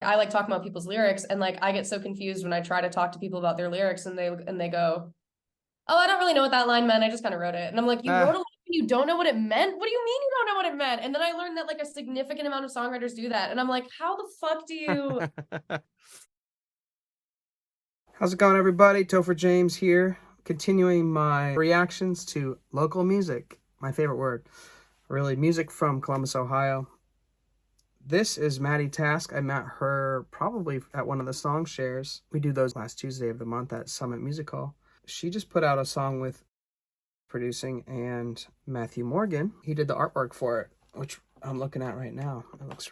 I like talking about people's lyrics, and like I get so confused when I try to talk to people about their lyrics, and they go, "Oh, I don't really know what that line meant. I just kind of wrote it." And I'm like, "You wrote a line and you don't know what it meant? What do you mean you don't know what it meant?" And then I learned that like a significant amount of songwriters do that, and I'm like, "How the fuck do you?" How's it going, everybody? TopherJames here, continuing my reactions to local music. My favorite word, really, music from Columbus, Ohio. This is Madi Task. I met her probably at one of the song shares. We do those last Tuesday of the month at Summit Music Hall. She just put out a song with producing and Matthew Morgan. He did the artwork for it, which I'm looking at right now. It looks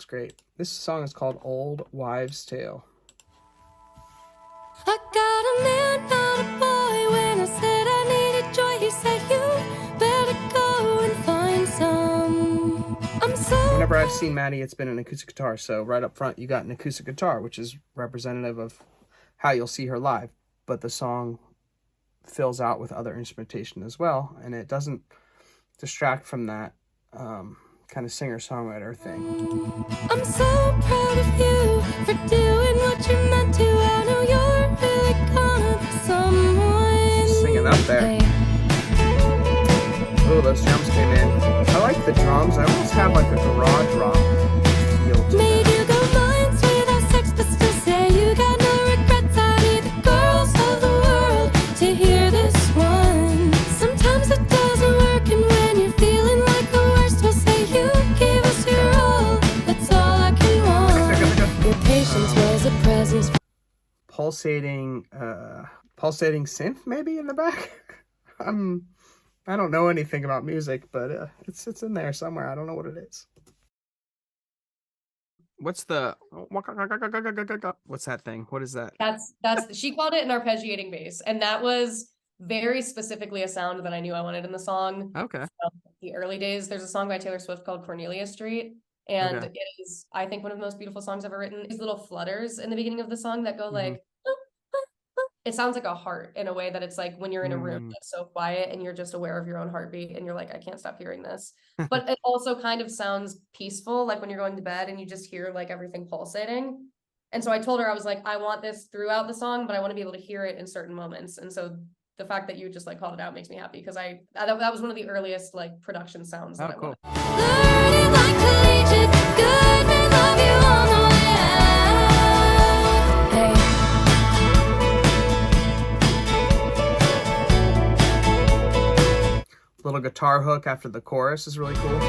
great. This song is called Old Wives' Tale. I got a man, not a boy. When I said I needed joy, he said you better go and find some. Whenever I've seen Madi, it's been an acoustic guitar. So right up front, you got an acoustic guitar, which is representative of how you'll see her live. But the song fills out with other instrumentation as well, and it doesn't distract from that kind of singer-songwriter thing. I'm so proud of you for doing what you meant to. I know you're really gonna be someone. Singing up there. Oh, those drums came in. I like the drums. I almost have like a garage rock feel to Made you go minds without sex, but still say you got no regrets. I need the girls of the world to hear this one. Sometimes it doesn't work, and when you're feeling like the worst, we'll say you gave us your all. That's all I can want. Your patience was a presence. pulsating synth maybe in the back. I don't know anything about music, but it's in there somewhere. I don't know what it is. What's that thing? What is that? That's she called it an arpeggiating bass, and that was very specifically a sound that I knew I wanted in the song. Okay. The early days. There's a song by Taylor Swift called Cornelia Street, and Okay. it is, I think, one of the most beautiful songs ever written. These little flutters in the beginning of the song that go like, it sounds like a heart in a way that it's like when you're in a room that's so quiet and you're just aware of your own heartbeat and you're like, I can't stop hearing this. But it also kind of sounds peaceful, like when you're going to bed and you just hear like everything pulsating. And so I told her, I was like, I want this throughout the song, but I want to be able to hear it in certain moments. And so the fact that you just like called it out makes me happy, because that was one of the earliest like production sounds that I wanted. Learning like collegiate, good men love you on the way out. Hey. Little guitar hook after the chorus is really cool.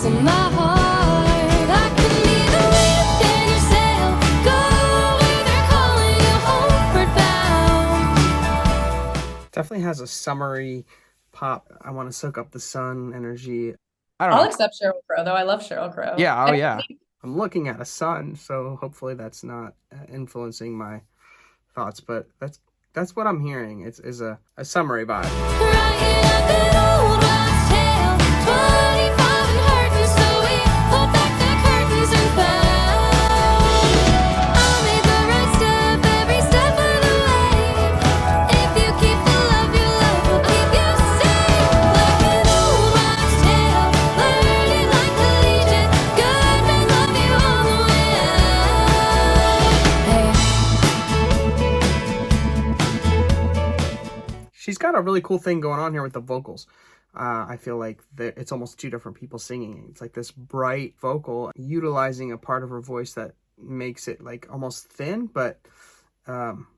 In my heart, I can be the wind in your sail, go where they're calling you homeward bound. Definitely has a summery pop. I want to soak up the sun energy. I don't I'll know. accept Sheryl Crow, though. I love Sheryl Crow. Yeah. Oh, yeah. I'm looking at a sun, so hopefully that's not influencing my thoughts. But that's what I'm hearing. It's a summery vibe. Right here at that old wives' tale, 25 and hurting, so we pulled back the curtains and found I made the right step every step of the way. If you keep the love you love, will keep you safe. Like an old wives' tale, learning like collegiate, good men love you on the way out. She's got a really cool thing going on here with the vocals. I feel like it's almost two different people singing. It's like this bright vocal, utilizing a part of her voice that makes it like almost thin, but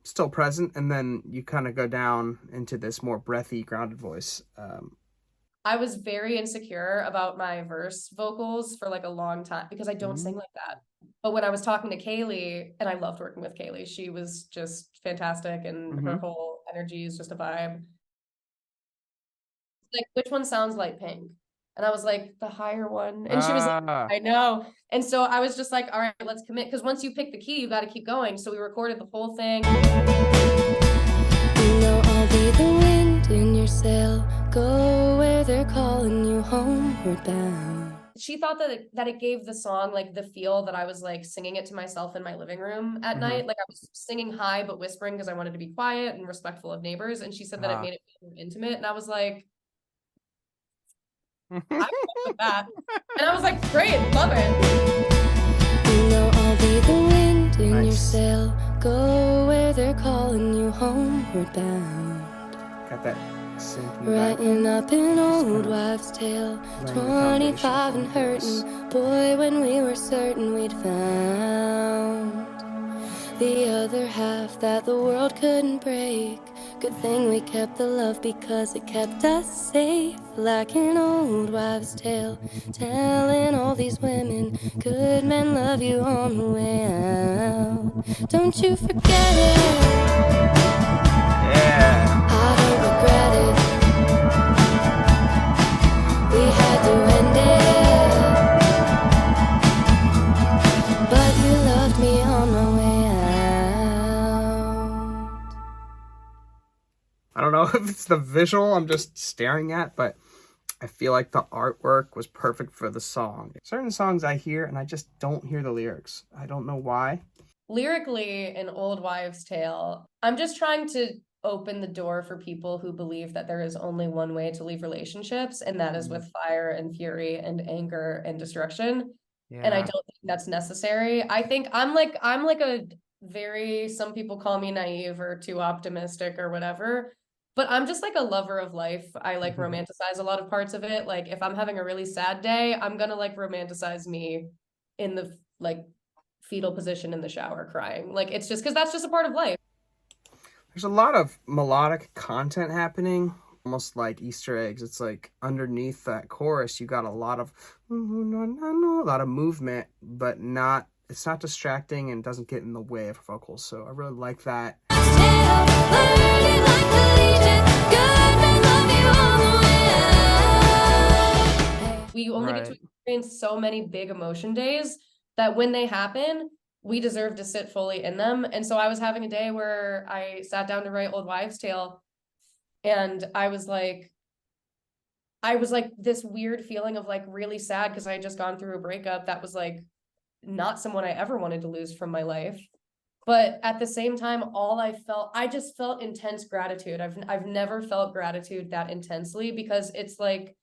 still present. And then you kind of go down into this more breathy, grounded voice. I was very insecure about my verse vocals for like a long time because I don't sing like that. But when I was talking to Kaylee, and I loved working with Kaylee, she was just fantastic, and her whole energy is just a vibe. Like, which one sounds like Pink? And I was like, the higher one. And she was like, I know. And so I was just like, all right, let's commit. Because once you pick the key, you got to keep going. So we recorded the whole thing. You know I'll be the wind in your sail. Go where they're calling you homeward bound. She thought that it gave the song like the feel that I was like singing it to myself in my living room at night. Like I was singing high but whispering because I wanted to be quiet and respectful of neighbors. And she said that it made it feel more intimate. And I was like, I with that. And I was like, great, love it. You know I'll be the wind in your Nice. sail. Go where they're calling you homeward bound. Got that sync in the back. Writing up an old wives' tale. laying the 25 and foundation hurting. Boy, when we were certain we'd found the other half that the world couldn't break. Good thing we kept the love because it kept us safe. Like an old wives' tale, telling all these women, good men love you on the way out. Don't you forget it. Yeah. I don't regret it. We had to end it, but you loved me on my way out. I don't know if it's the visual I'm just staring at, but I feel like the artwork was perfect for the song. Certain songs I hear and I just don't hear the lyrics. I don't know why. Lyrically, in Old Wives' Tale, I'm just trying to open the door for people who believe that there is only one way to leave relationships, and that is with fire and fury and anger and destruction. And I don't think that's necessary. I think I'm like a very, some people call me naive or too optimistic or whatever, but I'm just like a lover of life. I like romanticize a lot of parts of it. Like if I'm having a really sad day, I'm gonna like romanticize me in the like fetal position in the shower crying. Like it's just because that's just a part of life. There's a lot of melodic content happening, almost like Easter eggs. It's like underneath that chorus, you got a lot of movement, but it's not distracting and doesn't get in the way of vocals. So I really like that. We only get to experience so many big emotion days that when they happen, we deserve to sit fully in them. And so I was having a day where I sat down to write Old Wives' Tale, and I was like this weird feeling of like really sad because I had just gone through a breakup that was like not someone I ever wanted to lose from my life. But at the same time, I just felt intense gratitude. I've never felt gratitude that intensely because it's like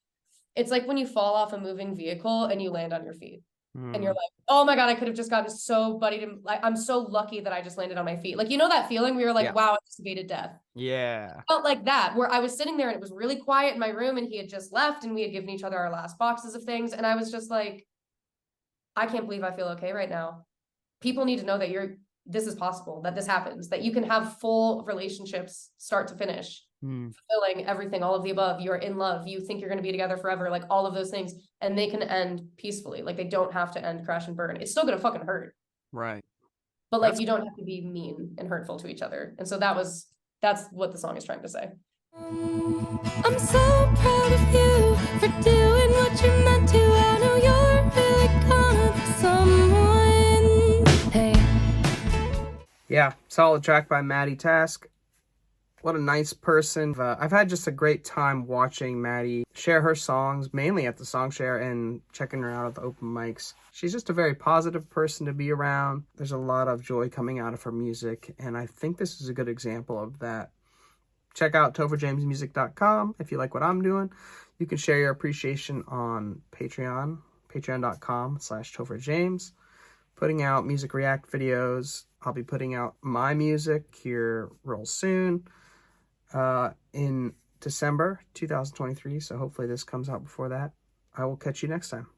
when you fall off a moving vehicle and you land on your feet. And you're like, oh my God, I could have just gotten so buddied. And like, I'm so lucky that I just landed on my feet. Like, you know that feeling where you're like, wow, I just evaded death. Yeah. Felt like that, where I was sitting there and it was really quiet in my room and he had just left and we had given each other our last boxes of things. And I was just like, I can't believe I feel okay right now. People need to know that this is possible, that this happens, that you can have full relationships start to finish. Fulfilling everything, all of the above. You're in love. You think you're going to be together forever, like all of those things, and they can end peacefully. Like they don't have to end crash and burn. It's still going to fucking hurt. Right. But like you don't have to be mean and hurtful to each other. And so that's what the song is trying to say. I'm so proud of you for doing what you meant to. I know you're really gonna be someone. Hey. Yeah, solid track by Madi Task. What a nice person. I've had just a great time watching Madi share her songs, mainly at the Song Share and checking her out at the open mics. She's just a very positive person to be around. There's a lot of joy coming out of her music, and I think this is a good example of that. Check out TopherJamesmusic.com if you like what I'm doing. You can share your appreciation on Patreon, patreon.com/TopherJames. Putting out music react videos. I'll be putting out my music here real soon. In December 2023, so hopefully this comes out before that. I will catch you next time.